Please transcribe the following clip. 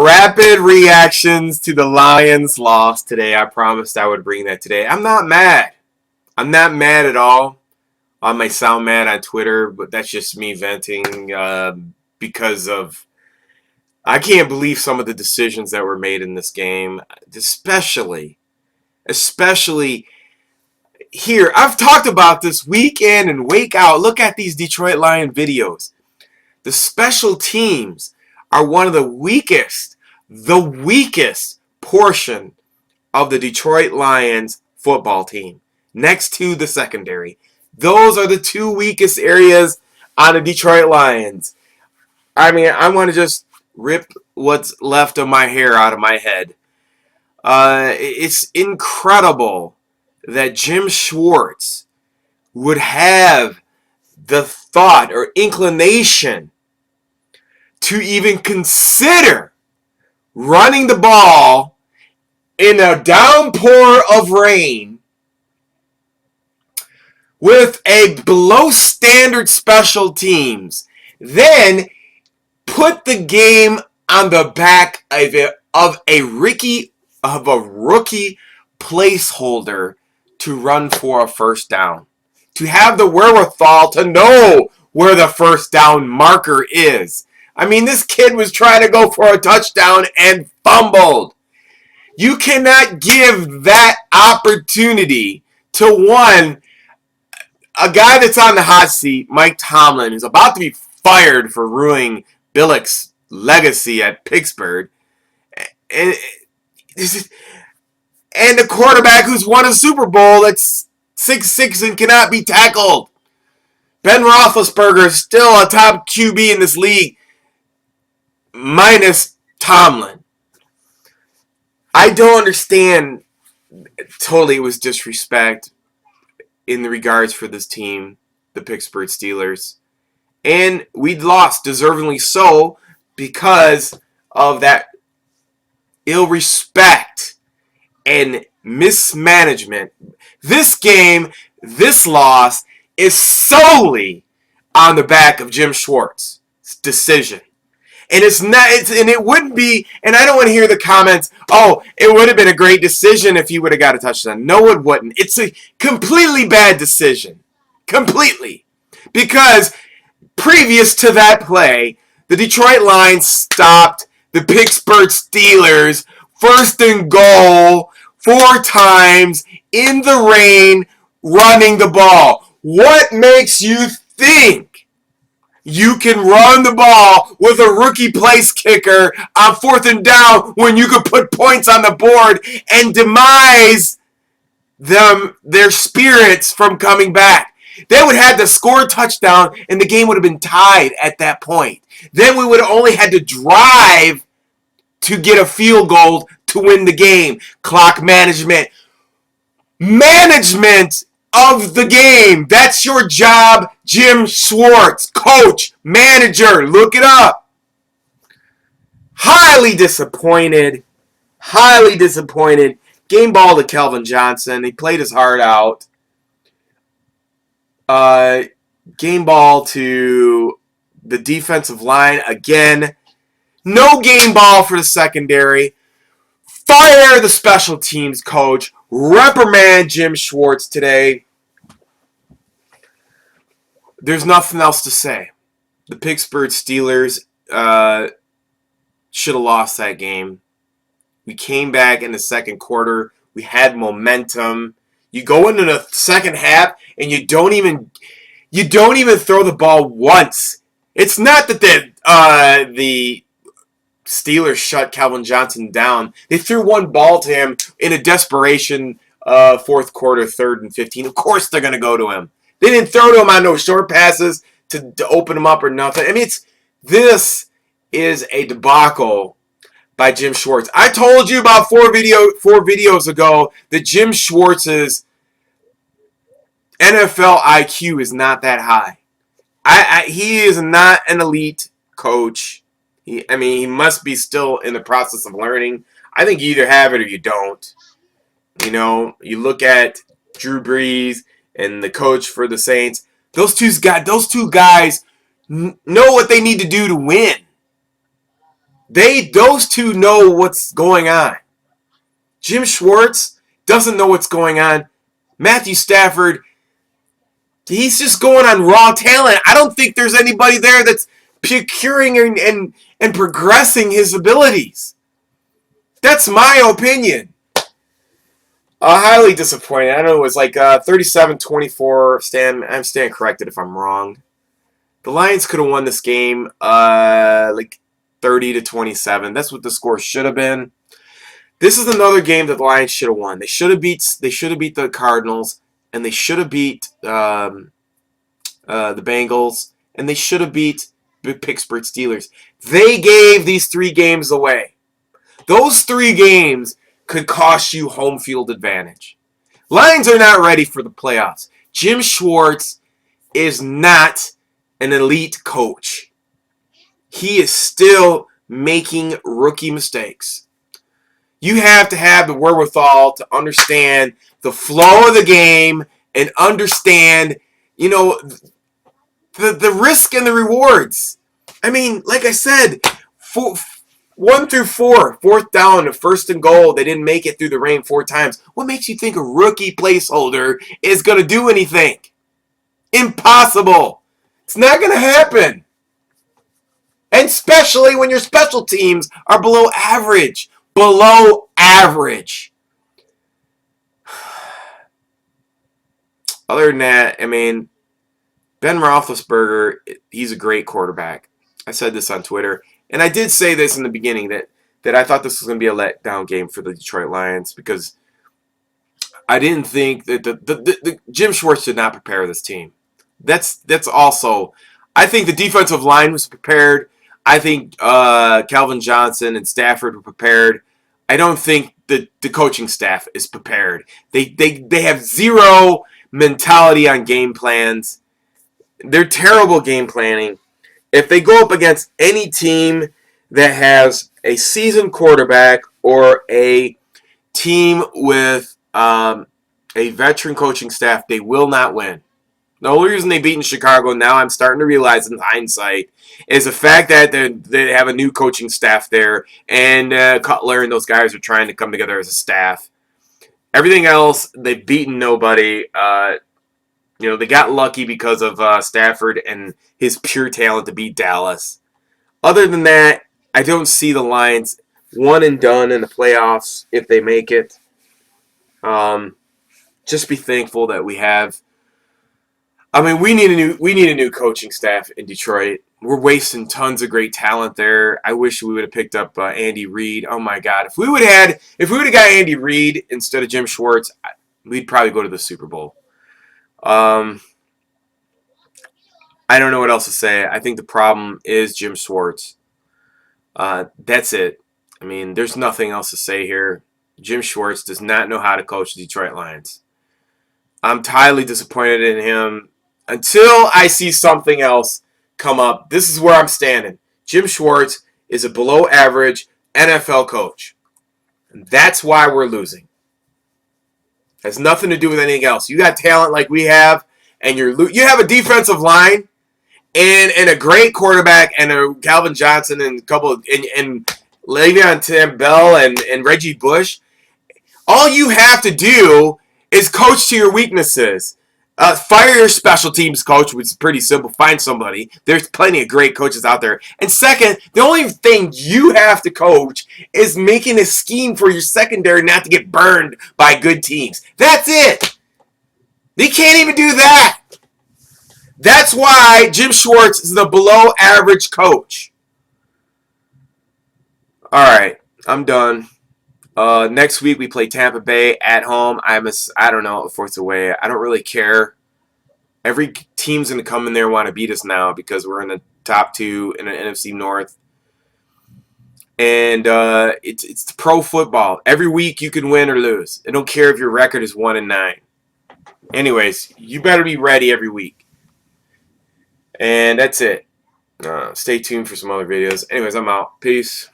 Rapid reactions to the Lions' loss today. I promised I would bring that today. I'm not mad. I'm not mad at all. I might sound mad on Twitter, but that's just me venting because of I can't believe some of the decisions that were made in this game, especially here. I've talked about this week in and week out. Look at these Detroit Lion videos. The special teams are one of the weakest portion of the Detroit Lions football team, next to the secondary. Those are the two weakest areas on the Detroit Lions. I mean, I want to just rip what's left of my hair out of my head. It's incredible that Jim Schwartz would have the thought or inclination to even consider running the ball in a downpour of rain with a below standard special teams, then put the game on the back of a rookie placeholder to run for a first down, to have the wherewithal to know where the first down marker is. I mean, this kid was trying to go for a touchdown and fumbled. You cannot give that opportunity to a guy that's on the hot seat, Mike Tomlin, who's about to be fired for ruining Billick's legacy at Pittsburgh, and the quarterback who's won a Super Bowl that's 6'6" and cannot be tackled. Ben Roethlisberger is still a top QB in this league, minus Tomlin. I don't understand. Totally, it was disrespect in the regards for this team, the Pittsburgh Steelers. And we'd lost, deservingly so, because of that ill respect and mismanagement. This game, this loss, is solely on the back of Jim Schwartz's decision. And it wouldn't be, and I don't want to hear the comments, oh, it would have been a great decision if he would have got a touchdown. No, it wouldn't. It's a completely bad decision. Completely. Because previous to that play, the Detroit Lions stopped the Pittsburgh Steelers 1st and goal 4 times in the rain running the ball. What makes you think you can run the ball with a rookie place kicker on 4th and down when you could put points on the board and demise their spirits from coming back? They would have to score a touchdown and the game would have been tied at that point. Then we would have only had to drive to get a field goal to win the game. Clock management. Management of the game. That's your job, Jim Schwartz. Coach, manager, look it up. Highly disappointed. Highly disappointed. Game ball to Kelvin Johnson. He played his heart out. Game ball to the defensive line again. No game ball for the secondary. Fire the special teams coach. Reprimand Jim Schwartz today. There's nothing else to say. The Pittsburgh Steelers should have lost that game. We came back in the second quarter. We had momentum. You go into the second half and you don't even throw the ball once. It's not that the Steelers shut Calvin Johnson down. They threw one ball to him in a desperation 4th quarter, 3rd and 15. Of course they're going to go to him. They didn't throw to him on no short passes to open him up or nothing. I mean, this is a debacle by Jim Schwartz. I told you about four videos ago that Jim Schwartz's NFL IQ is not that high. He is not an elite coach. He must be still in the process of learning. I think you either have it or you don't. You know, you look at Drew Brees and the coach for the Saints. Those two guys know what they need to do to win. Those two know what's going on. Jim Schwartz doesn't know what's going on. Matthew Stafford, he's just going on raw talent. I don't think there's anybody there that's procuring and progressing his abilities. That's my opinion. Highly disappointed. I know it was like 37-24. I'm staying corrected if I'm wrong. The Lions could have won this game like 30-27. That's what the score should have been. This is another game that the Lions should have won. They should have beat the Cardinals, and they should have beat the Bengals, and they should have beat the Pittsburgh Steelers. They gave these 3 games away. Those 3 games could cost you home field advantage. Lions are not ready for the playoffs. Jim Schwartz is not an elite coach. He is still making rookie mistakes. You have to have the wherewithal to understand the flow of the game and understand, the risk and the rewards. I mean, like I said, 1 through 4, 4th down, 1st and goal. They didn't make it through the rain 4 times. What makes you think a rookie placeholder is going to do anything? Impossible. It's not going to happen. And especially when your special teams are below average. Below average. Other than that, I mean, Ben Roethlisberger, he's a great quarterback. I said this on Twitter. And I did say this in the beginning that I thought this was going to be a letdown game for the Detroit Lions because I didn't think that the Jim Schwartz did not prepare this team. That's also, I think the defensive line was prepared. I think Calvin Johnson and Stafford were prepared. I don't think the coaching staff is prepared. They have zero mentality on game plans. They're terrible game planning. If they go up against any team that has a seasoned quarterback or a team with a veteran coaching staff, they will not win. The only reason they beat in Chicago, now I'm starting to realize in hindsight, is the fact that they have a new coaching staff there, and Cutler and those guys are trying to come together as a staff. Everything else, they've beaten nobody. They got lucky because of Stafford and his pure talent to beat Dallas. Other than that, I don't see the Lions one and done in the playoffs if they make it. Just be thankful that we have. I mean, we need a new coaching staff in Detroit. We're wasting tons of great talent there. I wish we would have picked up Andy Reid. Oh my God, if we would have got Andy Reid instead of Jim Schwartz, we'd probably go to the Super Bowl. I don't know what else to say. I think the problem is Jim Schwartz. That's it. I mean, there's nothing else to say here. Jim Schwartz does not know how to coach the Detroit Lions. I'm highly disappointed in him. Until I see something else come up, this is where I'm standing. Jim Schwartz is a below average NFL coach. And that's why we're losing. Has nothing to do with anything else. You got talent like we have, and you have a defensive line and a great quarterback and a Calvin Johnson and a couple and Le'Veon Bell and Reggie Bush. All you have to do is coach to your weaknesses. Fire your special teams coach, which is pretty simple. Find somebody. There's plenty of great coaches out there. And second, the only thing you have to coach is making a scheme for your secondary not to get burned by good teams. That's it. They can't even do that. That's why Jim Schwartz is the below average coach. All right, I'm done. Next week we play Tampa Bay at home. I don't know if it's away. I don't really care. Every team's going to come in there and want to beat us now because we're in the top 2 in the NFC North. And it's pro football. Every week you can win or lose. I don't care if your record is 1-9. Anyways, you better be ready every week. And that's it. Stay tuned for some other videos. Anyways, I'm out. Peace.